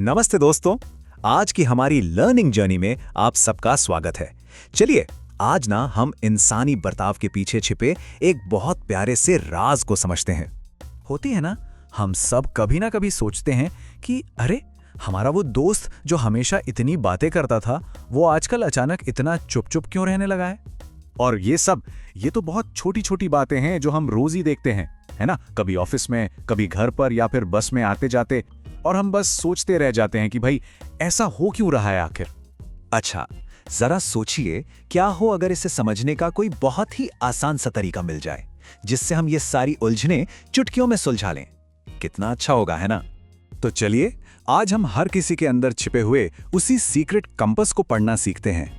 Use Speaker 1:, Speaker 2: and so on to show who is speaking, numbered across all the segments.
Speaker 1: नमस्ते दोस्तों। आज की हमारी लर्निंग जर्नी में आप सबका स्वागत है। चलिए आज ना हम इंसानी बर्ताव के पीछे छिपे एक बहुत प्यारे से राज को समझते हैं। होती है ना, हम सब कभी ना कभी सोचते हैं कि अरे हमारा वो दोस्त जो हमेशा इतनी बातें करता था वो आजकल अचानक इतना चुप चुप क्यों रहने लगा है। और ये तो बहुत छोटी छोटी बातें हैं जो हम रोज ही देखते हैं, है ना। कभी ऑफिस में, कभी घर पर या फिर बस में आते जाते, और हम बस सोचते रह जाते हैं कि भाई ऐसा हो क्यों रहा है आखिर। अच्छा जरा सोचिए, क्या हो अगर इसे समझने का कोई बहुत ही आसान सा तरीका मिल जाए जिससे हम ये सारी उलझनें चुटकियों में सुलझा लें। कितना अच्छा होगा, है ना। तो चलिए आज हम हर किसी के अंदर छिपे हुए उसी सीक्रेट कंपास को पढ़ना सीखते हैं।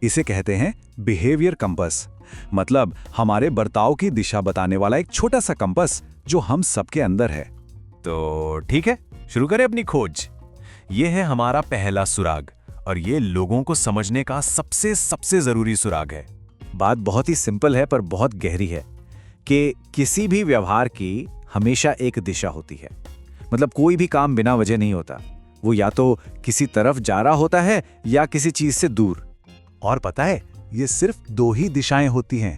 Speaker 1: इसे कहते हैं बिहेवियर कंपास, मतलब हमारे बर्ताव की दिशा बताने वाला एक छोटा सा कंपास जो हम सबके अंदर है। तो ठीक है, शुरू करें अपनी खोज। यह है हमारा पहला सुराग, और ये लोगों को समझने का सबसे जरूरी सुराग है। बात बहुत ही सिंपल है पर बहुत गहरी है कि किसी भी व्यवहार की हमेशा एक दिशा होती है। मतलब कोई भी काम बिना वजह नहीं होता, वो या तो किसी तरफ जा रहा होता है या किसी चीज से दूर। और पता है, ये सिर्फ दो ही दिशाएं होती हैं।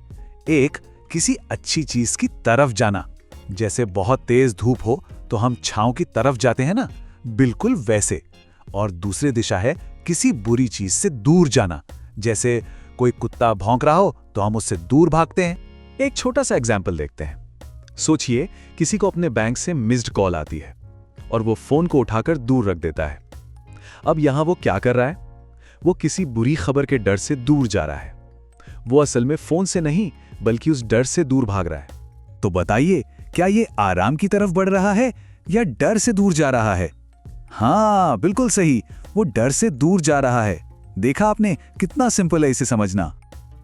Speaker 1: एक किसी अच्छी चीज की तरफ जाना, जैसे बहुत तेज धूप हो तो हम छांव की तरफ जाते हैं ना, बिल्कुल वैसे। और दूसरी दिशा है किसी बुरी चीज से दूर जाना, जैसे कोई कुत्ता भौंक रहा हो तो हम उससे दूर भागते हैं। एक छोटा सा एग्जाम्पल देखते हैं। सोचिए किसी को अपने बैंक से मिस्ड कॉल आती है और वो फोन को उठाकर दूर रख देता है। अब यहां वो क्या कर रहा है? वो किसी बुरी खबर के डर से दूर जा रहा है। वो असल में फोन से नहीं बल्कि उस डर से दूर भाग रहा है। तो बताइए, क्या ये आराम की तरफ बढ़ रहा है या डर से दूर जा रहा है? हाँ बिल्कुल सही, वो डर से दूर जा रहा है। देखा आपने, कितना सिंपल है इसे समझना।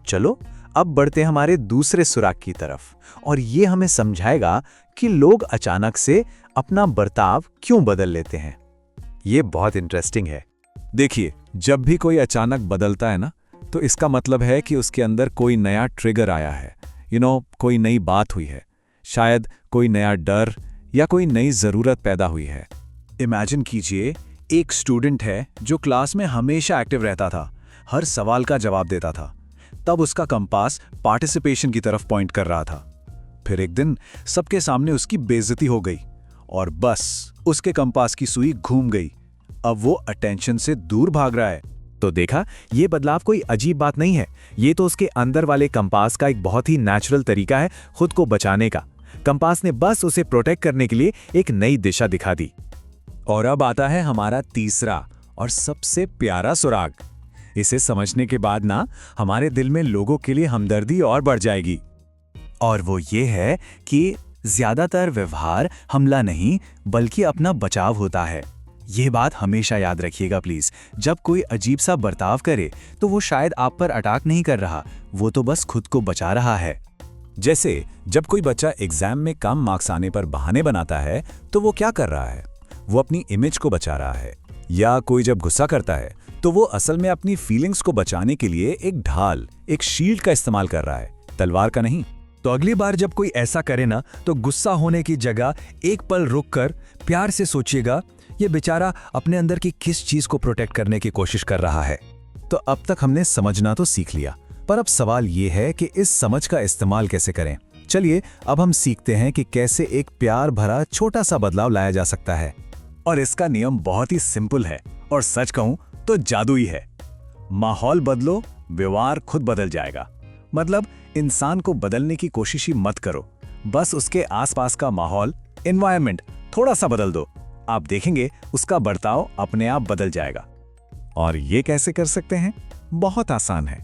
Speaker 1: चलो अब बढ़ते हैं हमारे दूसरे सुराग की तरफ, और ये हमें समझाएगा कि लोग अचानक से अपना बर्ताव क्यों बदल लेते हैं। ये बहुत इंटरेस्टिंग है। देखिए, जब भी कोई अचानक बदलता है ना, तो इसका मतलब है कि उसके अंदर कोई नया ट्रिगर आया है। कोई नई बात हुई है, शायद कोई नया डर या कोई नई जरूरत पैदा हुई है। इमेजिन कीजिए, एक स्टूडेंट है जो क्लास में हमेशा एक्टिव रहता था, हर सवाल का जवाब देता था। तब उसका कंपास पार्टिसिपेशन की तरफ पॉइंट कर रहा था। फिर एक दिन सबके सामने उसकी बेइज्जती हो गई और बस उसके कंपास की सुई घूम गई। अब वो अटेंशन से दूर भाग रहा है। तो देखा, ये बदलाव कोई अजीब बात नहीं है। ये तो उसके अंदर वाले कंपास का एक बहुत ही नेचुरल तरीका है खुद को बचाने का। कंपास ने बस उसे प्रोटेक्ट करने के लिए एक नई दिशा दिखा दी। और अब आता है हमारा तीसरा और सबसे प्यारा सुराग। इसे समझने के बाद ना हमारे दिल में लोगों के लिए हमदर्दी और बढ़ जाएगी। और वो ये है कि ज्यादातर व्यवहार हमला नहीं बल्कि अपना बचाव होता है। ये बात हमेशा याद रखिएगा प्लीज। जब कोई अजीब सा बर्ताव करे तो वो शायद आप पर अटैक नहीं कर रहा, वो तो बस खुद को बचा रहा है। जैसे जब कोई बच्चा एग्जाम में कम मार्क्स आने पर बहाने बनाता है तो वो क्या कर रहा है? वो अपनी इमेज को बचा रहा है। या कोई जब गुस्सा करता है तो वो असल में अपनी फीलिंग्स को बचाने के लिए एक ढाल, एक शील्ड का इस्तेमाल कर रहा है, तलवार का नहीं। तो अगली बार जब कोई ऐसा करे ना, तो गुस्सा होने की जगह एक पल रुककर प्यार से सोचिएगा, ये बेचारा अपने अंदर की किस चीज को प्रोटेक्ट करने की कोशिश कर रहा है। तो अब तक हमने समझना तो सीख लिया, पर अब सवाल ये है कि इस समझ का इस्तेमाल कैसे करें। चलिए अब हम सीखते हैं कि कैसे एक प्यार भरा छोटा सा बदलाव लाया जा सकता है। और इसका नियम बहुत ही सिंपल है, और सच कहूं तो जादुई है। माहौल बदलो, व्यवहार खुद बदल जाएगा। मतलब इंसान को बदलने की कोशिश ही मत करो, बस उसके आसपास का माहौल, एनवायरनमेंट थोड़ा सा बदल दो। आप देखेंगे उसका बर्ताव अपने आप बदल जाएगा। और ये कैसे कर सकते हैं? बहुत आसान है।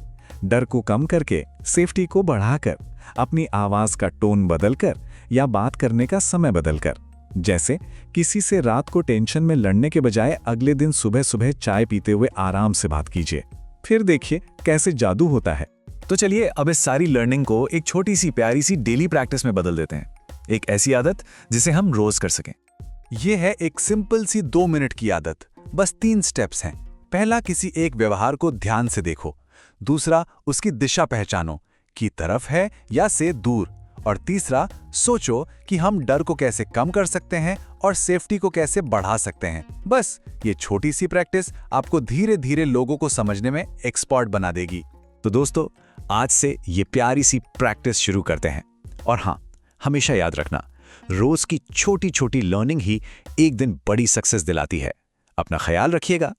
Speaker 1: डर को कम करके, सेफ्टी को बढ़ाकर, अपनी आवाज का टोन बदलकर या बात करने का समय बदलकर। जैसे किसी से रात को टेंशन में लड़ने के बजाय अगले दिन सुबह सुबह चाय पीते हुए आराम से बात कीजिए। फिर देखिए कैसे जादू होता है। तो चलिए अब इस सारी लर्निंग को एक छोटी सी प्यारी सी डेली प्रैक्टिस में बदल देते हैं। एक ऐसी आदत जिसे हम रोज कर सकें। यह है एक सिंपल सी 2 मिनट की आदत। बस 3 स्टेप्स हैं। पहला, किसी एक व्यवहार को ध्यान से देखो। दूसरा, उसकी दिशा पहचानो कि तरफ है या से दूर।
Speaker 2: और तीसरा, सोचो कि हम डर को कैसे कम कर सकते हैं और सेफ्टी को कैसे बढ़ा सकते हैं। बस ये छोटी सी प्रैक्टिस आपको धीरे धीरे लोगों को समझने में एक्सपर्ट बना देगी।
Speaker 1: तो दोस्तों, आज से ये प्यारी सी प्रैक्टिस शुरू करते हैं। और हाँ, हमेशा याद रखना, रोज की छोटी छोटी लर्निंग ही एक दिन बड़ी सक्सेस दिलाती है। अपना ख्याल रखिएगा।